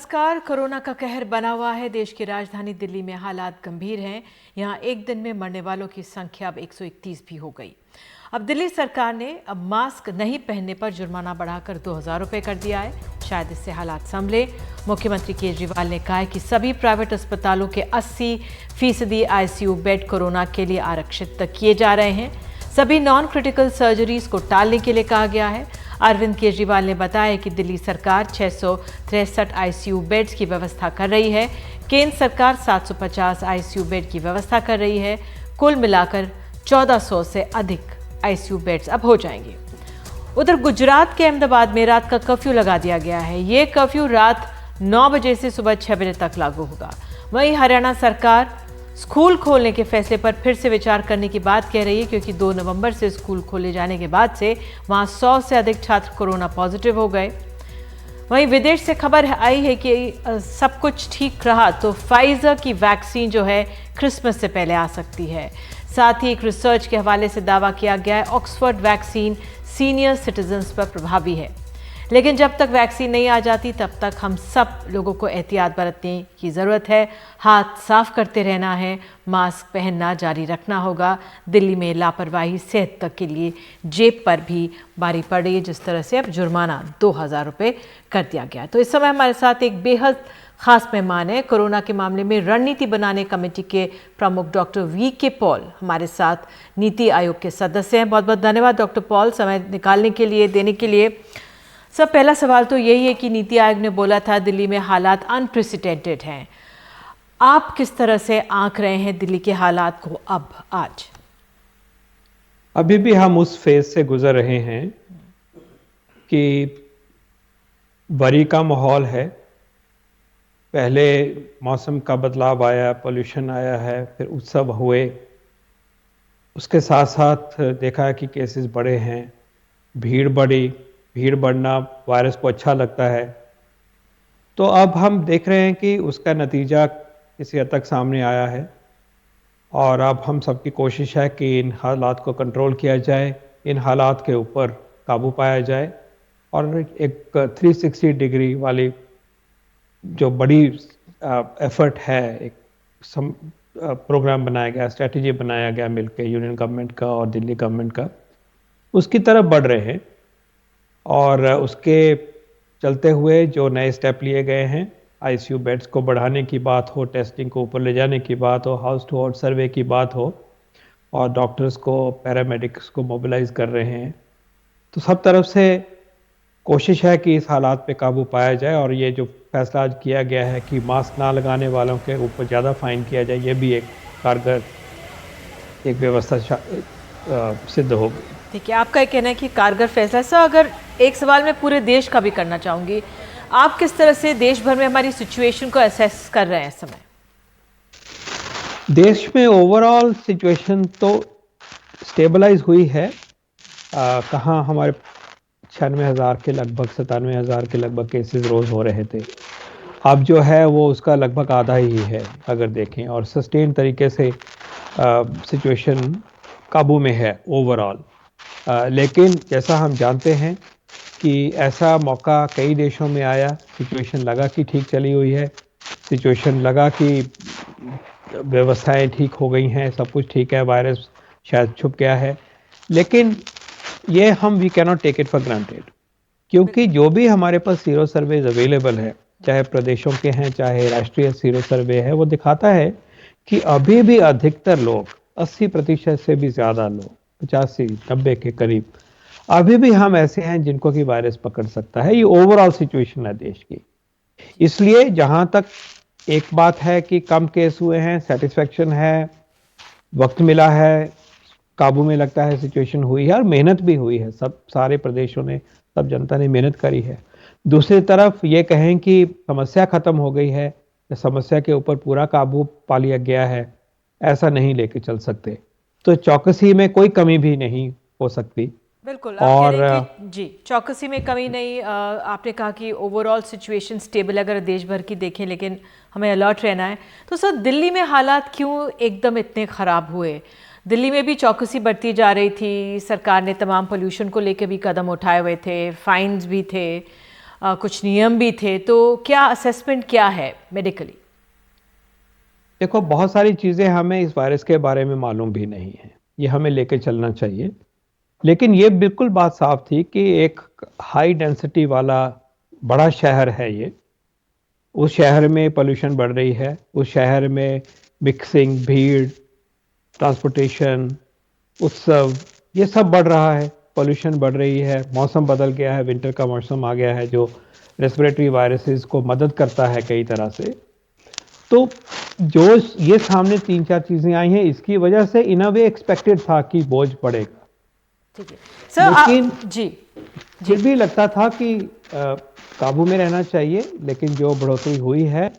नमस्कार। कोरोना का कहर बना हुआ है। देश की राजधानी दिल्ली में हालात गंभीर हैं। यहाँ एक दिन में मरने वालों की संख्या अब 131 भी हो गई। अब दिल्ली सरकार ने अब मास्क नहीं पहनने पर जुर्माना बढ़ाकर 2000 रुपये कर दिया है। शायद इससे हालात संभले। मुख्यमंत्री केजरीवाल ने कहा है कि सभी प्राइवेट अस्पतालों के 80% आईसीयू बेड कोरोना के लिए आरक्षित किए जा रहे हैं। सभी नॉन क्रिटिकल सर्जरीज को टालने के लिए कहा गया है। अरविंद केजरीवाल ने बताया कि दिल्ली सरकार 663 आईसीयू बेड्स की व्यवस्था कर रही है। केंद्र सरकार 750 आईसीयू बेड की व्यवस्था कर रही है। कुल मिलाकर 1400 से अधिक आईसीयू बेड्स अब हो जाएंगे। उधर गुजरात के अहमदाबाद में रात का कर्फ्यू लगा दिया गया है। ये कर्फ्यू रात 9 बजे से सुबह 6 बजे तक लागू होगा। वहीं हरियाणा सरकार स्कूल खोलने के फैसले पर फिर से विचार करने की बात कह रही है, क्योंकि 2 नवंबर से स्कूल खोले जाने के बाद से वहां 100 से अधिक छात्र कोरोना पॉजिटिव हो गए। वहीं विदेश से खबर आई है कि सब कुछ ठीक रहा तो फाइजर की वैक्सीन जो है क्रिसमस से पहले आ सकती है। साथ ही एक रिसर्च के हवाले से दावा किया गया है ऑक्सफोर्ड वैक्सीन सीनियर सिटीजन्स पर प्रभावी है। लेकिन जब तक वैक्सीन नहीं आ जाती तब तक हम सब लोगों को एहतियात बरतने की ज़रूरत है। हाथ साफ करते रहना है, मास्क पहनना जारी रखना होगा। दिल्ली में लापरवाही सेहत तक के लिए जेब पर भी भारी पड़ रही है, जिस तरह से अब जुर्माना 2000 रुपये कर दिया गया। तो इस समय हमारे साथ एक बेहद खास मेहमान है। कोरोना के मामले में रणनीति बनाने कमेटी के प्रमुख डॉक्टर वी.के. पॉल हमारे साथ नीति आयोग के सदस्य हैं। बहुत बहुत धन्यवाद डॉक्टर पॉल, समय निकालने के लिए, देने के लिए। सब पहला सवाल तो यही है कि नीति आयोग ने बोला था दिल्ली में हालात अनप्रेसिडेंटेड हैं। आप किस तरह से आंक रहे हैं दिल्ली के हालात को अब आज? अभी भी हम उस फेज से गुजर रहे हैं कि बरी का माहौल है। पहले मौसम का बदलाव आया, पोल्यूशन आया है, फिर उत्सव हुए, उसके साथ साथ देखा कि केसेस बढ़े हैं, भीड़ बढ़ी। भीड़ बढ़ना वायरस को अच्छा लगता है। तो अब हम देख रहे हैं कि उसका नतीजा किसी हद तक सामने आया है और अब हम सबकी कोशिश है कि इन हालात को कंट्रोल किया जाए, इन हालात के ऊपर काबू पाया जाए और एक 360 डिग्री वाली जो बड़ी एफर्ट है, एक प्रोग्राम बनाया गया, स्ट्रेटजी बनाया गया मिलकर यूनियन गवर्नमेंट का और दिल्ली गवर्नमेंट का, उसकी तरफ बढ़ रहे हैं। और उसके चलते हुए जो नए स्टेप लिए गए हैं, आईसीयू बेड्स को बढ़ाने की बात हो, टेस्टिंग को ऊपर ले जाने की बात हो, हाउस टू हाउस सर्वे की बात हो और डॉक्टर्स को, पैरामेडिक्स को मोबिलाइज कर रहे हैं। तो सब तरफ से कोशिश है कि इस हालात पे काबू पाया जाए। और ये जो फैसला आज किया गया है कि मास्क ना लगाने वालों के ऊपर ज़्यादा फाइन किया जाए, ये भी एक कारगर एक व्यवस्था सिद्ध होगी। ठीक है, आपका ये कहना है कि कारगर फैसला है। सर, अगर एक सवाल मैं पूरे देश का भी करना चाहूँगी, आप किस तरह से देश भर में हमारी सिचुएशन को असेस कर रहे हैं इस समय? देश में ओवरऑल सिचुएशन तो स्टेबलाइज हुई है। कहाँ हमारे 96,000 के लगभग, 97,000 के लगभग केसेस रोज हो रहे थे, अब जो है वो उसका लगभग आधा ही है अगर देखें। और सस्टेन तरीके से सिचुएशन काबू में है ओवरऑल। लेकिन जैसा हम जानते हैं कि ऐसा मौका कई देशों में आया, सिचुएशन लगा कि ठीक चली हुई है, सिचुएशन लगा कि व्यवस्थाएं ठीक हो गई हैं, सब कुछ ठीक है, वायरस शायद छुप गया है, लेकिन ये हम we can not take it for granted, क्योंकि जो भी हमारे पास सीरो सर्वेज अवेलेबल है, चाहे प्रदेशों के हैं चाहे राष्ट्रीय सीरो सर्वे है, वो दिखाता है कि अभी भी अधिकतर लोग, 80% से भी ज़्यादा लोग, 85-90 के करीब, अभी भी हम ऐसे हैं जिनको कि वायरस पकड़ सकता है। ये ओवरऑल सिचुएशन है देश की। इसलिए जहां तक एक बात है कि कम केस हुए हैं, सेटिस्फेक्शन है, वक्त मिला है, काबू में लगता है सिचुएशन हुई है और मेहनत भी हुई है। सब सारे प्रदेशों ने, सब जनता ने मेहनत करी है। दूसरी तरफ ये कहें कि समस्या खत्म हो गई है, समस्या के ऊपर पूरा काबू पा लिया गया है, ऐसा नहीं लेके चल सकते। तो चौकसी में कोई कमी भी नहीं हो सकती। बिल्कुल, आप कह रहे हैं कि जी, चौकसी में कमी नहीं। आपने कहा कि ओवरऑल सिचुएशन स्टेबल अगर देश भर की देखें, लेकिन हमें अलर्ट रहना है। तो सर, दिल्ली में हालात क्यों एकदम इतने ख़राब हुए? दिल्ली में भी चौकसी बढ़ती जा रही थी, सरकार ने तमाम पोल्यूशन को लेकर भी कदम उठाए हुए थे, फाइन्स भी थे, कुछ नियम भी थे, तो क्या असेसमेंट क्या है मेडिकली? देखो, बहुत सारी चीज़ें हमें इस वायरस के बारे में मालूम भी नहीं है, ये हमें लेके चलना चाहिए। लेकिन ये बिल्कुल बात साफ थी कि एक हाई डेंसिटी वाला बड़ा शहर है ये, उस शहर में पोल्यूशन बढ़ रही है, उस शहर में मिक्सिंग, भीड़, ट्रांसपोर्टेशन, उत्सव, ये सब बढ़ रहा है, पोल्यूशन बढ़ रही है, मौसम बदल गया है, विंटर का मौसम आ गया है जो रेस्पिरेटरी वायरसेस को मदद करता है कई तरह से। तो जो ये सामने तीन चार चीजें आई हैं, इसकी वजह से इन अ वे एक्सपेक्टेड था कि बोझ बढ़ेगा। ठीक है सर। लेकिन जी फिर भी लगता था कि काबू में रहना चाहिए, लेकिन जो बढ़ोतरी हुई है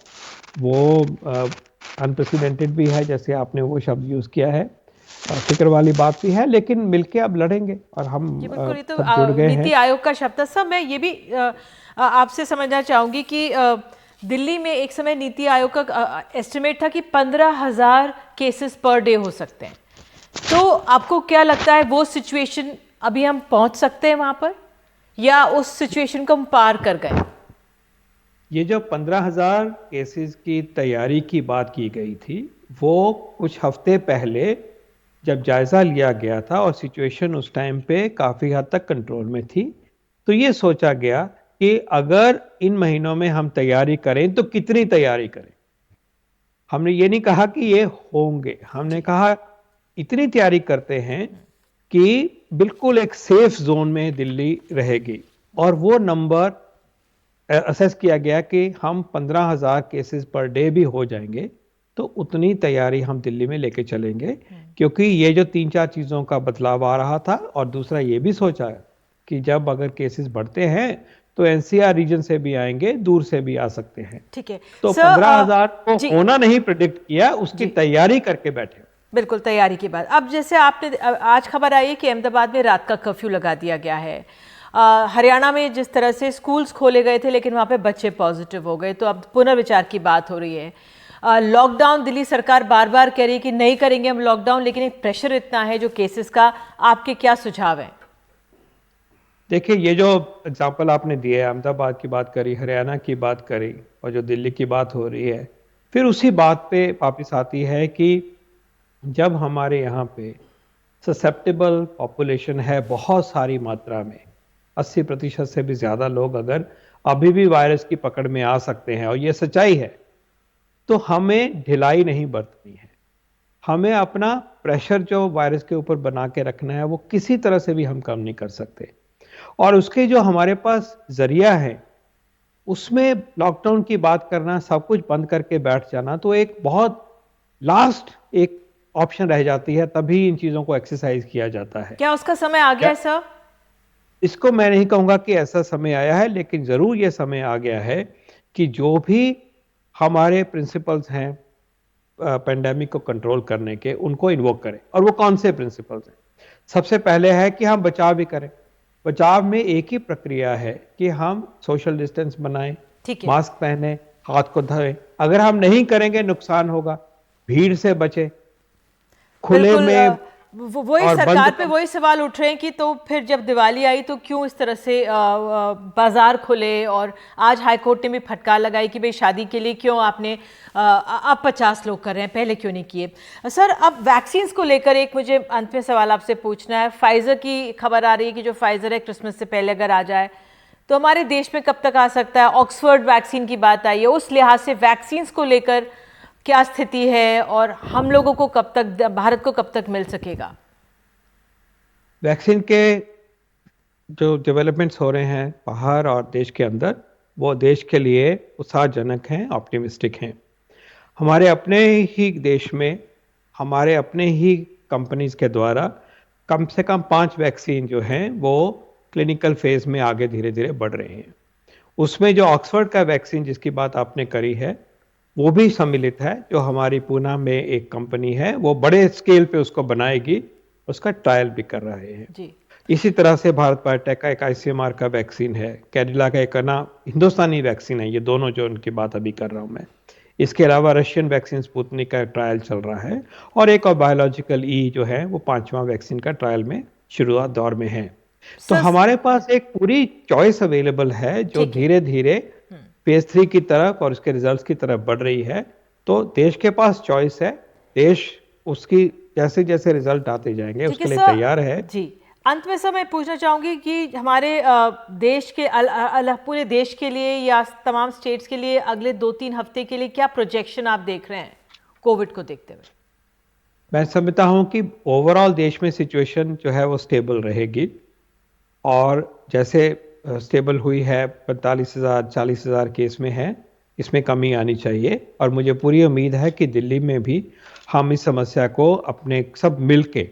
वो अनप्रेसिडेंटेड भी है, जैसे आपने वो शब्द यूज किया है, फिक्र वाली बात भी है, लेकिन मिलके अब लड़ेंगे और हम जी बिल्कुल, ये तो सब जुड़ गए हैं। नीति आयोग का शब्द था। सब मैं ये भी आपसे समझना चाहूंगी कि दिल्ली में एक समय नीति आयोग का एस्टिमेट था कि 15,000 केसेस पर डे हो सकते हैं। तो आपको क्या लगता है वो सिचुएशन अभी हम पहुंच सकते हैं वहां पर, या उस सिचुएशन को हम पार कर गए? ये जो 15,000 केसेस की तैयारी की बात की गई थी, वो कुछ हफ्ते पहले जब जायजा लिया गया था और सिचुएशन उस टाइम पे काफी हद तक कंट्रोल में थी, तो ये सोचा गया कि अगर इन महीनों में हम तैयारी करें तो कितनी तैयारी करें। हमने ये नहीं कहा कि ये होंगे, हमने कहा इतनी तैयारी करते हैं कि बिल्कुल एक सेफ जोन में दिल्ली रहेगी। और वो नंबर असेस किया गया कि हम 15,000 केसेस पर डे भी हो जाएंगे तो उतनी तैयारी हम दिल्ली में लेके चलेंगे, क्योंकि ये जो तीन चार चीज़ों का बदलाव आ रहा था। और दूसरा ये भी सोचा कि जब अगर केसेस बढ़ते हैं तो एनसीआर रीजन से भी आएंगे, दूर से भी आ सकते हैं। ठीक है तो सर, 15,000 को होना नहीं प्रिडिक्ट किया, उसकी तैयारी करके बैठे। बिल्कुल तैयारी की बात। अब जैसे आपने आज खबर आई है कि अहमदाबाद में रात का कर्फ्यू लगा दिया गया है। हरियाणा में जिस तरह से स्कूल्स खोले गए थे लेकिन वहाँ पे बच्चे पॉजिटिव हो गए, तो अब पुनर्विचार की बात हो रही है। लॉकडाउन दिल्ली सरकार बार बार कह रही है कि नहीं करेंगे हम लॉकडाउन, लेकिन एक प्रेशर इतना है जो केसेस का। आपके क्या सुझाव हैं? देखिए, ये जो एग्जाम्पल आपने दिया है, अहमदाबाद की बात करी, हरियाणा की बात करी, और जो दिल्ली की बात हो रही है, फिर उसी बात पे वापिस आती है कि जब हमारे यहाँ पे ससेप्टेबल पॉपुलेशन है बहुत सारी मात्रा में, 80% से भी ज़्यादा लोग अगर अभी भी वायरस की पकड़ में आ सकते हैं, और ये सच्चाई है, तो हमें ढिलाई नहीं बरतनी है। हमें अपना प्रेशर जो वायरस के ऊपर बना के रखना है वो किसी तरह से भी हम कम नहीं कर सकते। और उसके जो हमारे पास जरिया है उसमें लॉकडाउन की बात करना, सब कुछ बंद करके बैठ जाना, तो एक बहुत लास्ट एक ऑप्शन रह जाती है। तभी इन चीज़ों को एक्सरसाइज किया जाता है। क्या उसका समय आ गया है सर? इसको मैं नहीं कहूँगा कि ऐसा समय आया है, लेकिन ज़रूर ये समय आ गया है कि जो भी हमारे प्रिंसिपल्स हैं पेंडेमिक को कंट्रोल करने के, उनको इन्वोक करें। और वो कौन से प्रिंसिपल्स हैं? सबसे पहले है कि हम बचाव भी करें। बचाव में एक ही प्रक्रिया है कि हम सोशल डिस्टेंस बनाएं, मास्क पहने, हाथ को धोएं। अगर हम नहीं करेंगे नुकसान होगा। भीड़ से बचें, खुले में। वही सरकार पे वही सवाल उठ रहे हैं कि तो फिर जब दिवाली आई तो क्यों इस तरह से बाजार खुले, और आज हाईकोर्ट ने भी फटकार लगाई कि भाई शादी के लिए क्यों आपने अब 50 लोग कर रहे हैं, पहले क्यों नहीं किए। सर, अब वैक्सीन को लेकर एक मुझे अंत में सवाल आपसे पूछना है। फाइजर की खबर आ रही है कि जो फाइजर है क्रिसमस से पहले अगर आ जाए तो हमारे देश में कब तक आ सकता है। ऑक्सफोर्ड वैक्सीन की बात आई है, उस लिहाज से वैक्सीन को लेकर क्या स्थिति है, और हम लोगों को कब तक, भारत को कब तक मिल सकेगा? वैक्सीन के जो डेवलपमेंट्स हो रहे हैं बाहर और देश के अंदर, वो देश के लिए उत्साहजनक हैं, ऑप्टिमिस्टिक हैं। हमारे अपने ही देश में, हमारे अपने ही कंपनीज के द्वारा कम से कम 5 वैक्सीन जो हैं वो क्लिनिकल फेज में आगे धीरे धीरे बढ़ रहे हैं। उसमें जो ऑक्सफोर्ड का वैक्सीन जिसकी बात आपने करी है वो भी सम्मिलित है। जो हमारी पूना में एक कंपनी है वो बड़े स्केल पे उसको बनाएगी, उसका ट्रायल भी कर रहे हैं जी। इसी तरह से भारत बायोटेक का एक आईसीएमआर का वैक्सीन है, कैडिला का एक हिंदुस्तानी वैक्सीन है। ये दोनों जो उनकी बात अभी कर रहा हूं मैं। इसके अलावा रशियन वैक्सीन स्पुतनिक का ट्रायल चल रहा है, और एक और बायोलॉजिकल ई जो है वो 5वां वैक्सीन का ट्रायल में शुरुआत दौर में है। तो सर, हमारे पास एक पूरी चॉइस अवेलेबल है जो ठीक है। धीरे धीरे फेज 3 की तरफ और उसके रिजल्ट्स की तरफ बढ़ रही है। तो देश के पास चॉइस है, देश उसकी जैसे जैसे रिजल्ट आते जाएंगे ठीक है उसके लिए सर। तैयार है। जी, अंत में सर मैं पूछना चाहूंगी कि हमारे देश के पूरे देश के लिए या तमाम स्टेट्स के लिए अगले 2-3 हफ्ते के लिए क्या प्रोजेक्शन आप देख रहे हैं कोविड को देखते हुए? मैं समझता हूं कि ओवरऑल देश में सिचुएशन जो है वो स्टेबल रहेगी और जैसे स्टेबल हुई है 45,000 40,000 केस में है, इसमें कमी आनी चाहिए और मुझे पूरी उम्मीद है कि दिल्ली में भी हम इस समस्या को अपने सब मिलके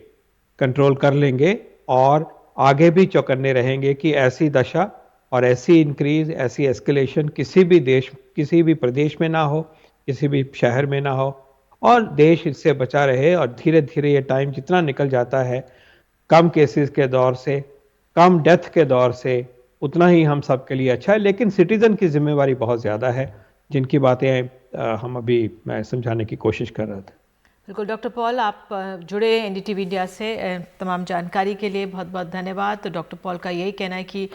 कंट्रोल कर लेंगे और आगे भी चौकन्ने रहेंगे कि ऐसी दशा और ऐसी इंक्रीज, ऐसी एस्केलेशन किसी भी देश, किसी भी प्रदेश में ना हो, किसी भी शहर में ना हो और देश इससे बचा रहे और धीरे धीरे ये टाइम जितना निकल जाता है कम केसेस के दौर से, कम डेथ के दौर से, उतना ही हम सब के लिए अच्छा है। लेकिन सिटीजन की जिम्मेवारी बहुत ज़्यादा है, जिनकी बातें हम अभी मैं समझाने की कोशिश कर रहा था। बिल्कुल डॉक्टर पॉल, आप जुड़े एनडीटीवी इंडिया से, तमाम जानकारी के लिए बहुत बहुत धन्यवाद। तो डॉक्टर पॉल का यही कहना है कि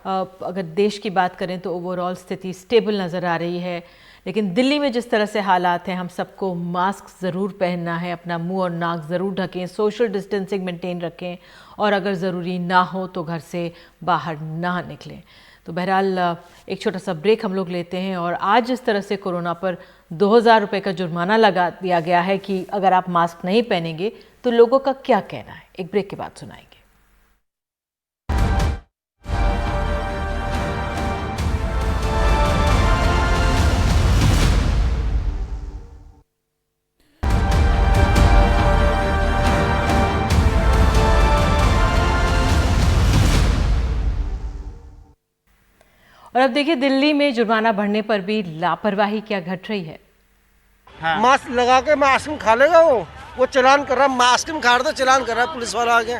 अगर देश की बात करें तो ओवरऑल स्थिति स्टेबल नज़र आ रही है, लेकिन दिल्ली में जिस तरह से हालात हैं हम सबको मास्क ज़रूर पहनना है, अपना मुंह और नाक ज़रूर ढकें, सोशल डिस्टेंसिंग मेंटेन रखें और अगर ज़रूरी ना हो तो घर से बाहर ना निकलें। तो बहरहाल एक छोटा सा ब्रेक हम लोग लेते हैं और आज जिस तरह से कोरोना पर 2,000 रुपये का जुर्माना लगा दिया गया है कि अगर आप मास्क नहीं पहनेंगे तो लोगों का क्या कहना है, एक ब्रेक के बाद सुनाएंगे। और अब देखिए दिल्ली में जुर्माना बढ़ने पर भी लापरवाही क्या घट रही है। हाँ। मास्क लगा के मैं आइसक्रीम खा लेगा वो चलान कर रहा, मास्क में खा रहा तो चलान कर रहा पुलिस वाला आगे।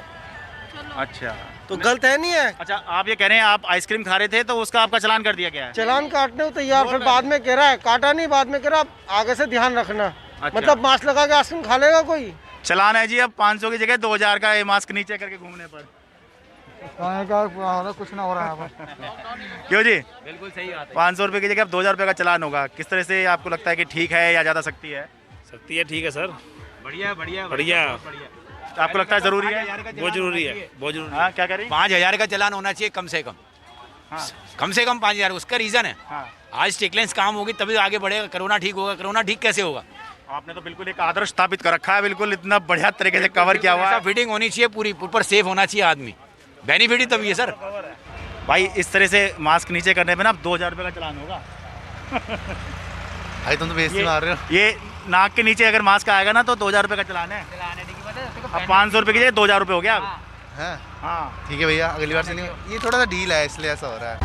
अच्छा, तो गलत है नहीं है। अच्छा, आप ये कह रहे हैं आप आइसक्रीम खा रहे थे तो उसका आपका चालान कर दिया गया है? चलान काटने को तैयार, फिर बाद में कह रहा है काटा नहीं, बाद में कह रहा आगे से ध्यान रखना। अच्छा। मतलब मास्क लगा के आइसक्रीम खा लेगा कोई? चलान है जी अब 500 की जगह 2,000 का ये मास्क नीचे करके घूमने पर। कुछ ना हो रहा है। क्यों जी? बिल्कुल सही बात है। 500 रुपये की जगह अब 2,000 रुपये का चलान होगा। किस तरह से आपको लगता है कि ठीक है या ज़्यादा सख्ती है? सख्ती है, ठीक है सर। बढ़िया बढ़िया बढ़िया। तो आपको लगता है जरूरी है? बहुत जरूरी है, बहुत जरूरी है। हाँ, क्या कह रही? 5,000 का चलान होना चाहिए कम से कम। हाँ। कम से कम 5,000। उसका रीजन है हाँ। आज स्टिकलेंस काम होगी तभी आगे बढ़ेगा। कोरोना ठीक होगा। कोरोना ठीक कैसे होगा? आपने तो बिल्कुल एक आदर्श स्थापित कर रखा है, बिल्कुल इतना बढ़िया तरीके से कवर किया हुआ है। फिटिंग होनी चाहिए पूरी, ऊपर सेफ होना चाहिए आदमी। बेनिफिट ही तभी है सर। भाई इस तरह से मास्क नीचे करने पे ना 2,000 रुपये का चलान होगा। भाई तुम तो बेइज्जती मार रहे हो। ये नाक के नीचे अगर मास्क आएगा ना तो 2,000 रुपये का चलान है। अब 500 रुपये की जगह 2,000 रुपये हो गया अब। हैं? हाँ ठीक है भैया, अगली बार से नहीं। ये थोड़ा सा डील है इसलिए ऐसा हो रहा है।